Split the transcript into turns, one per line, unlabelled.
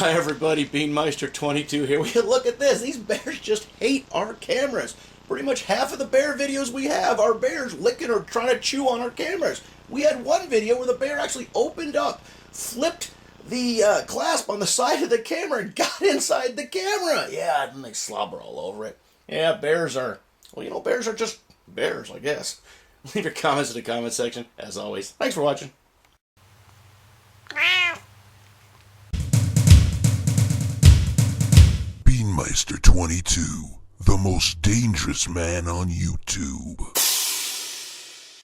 Hi everybody, Beanmeister22 here. Look at this. These bears just hate our cameras. Pretty much half of the bear videos we have are bears licking or trying to chew on our cameras. We had one video where the bear actually opened up, flipped the clasp on the side of the camera and got inside the camera. Yeah, and they slobber all over it. Yeah, bears are, well, bears are just bears, I guess. Leave your comments in the comment section, as always. Thanks for watching.
Beanmeister22, the most dangerous man on YouTube.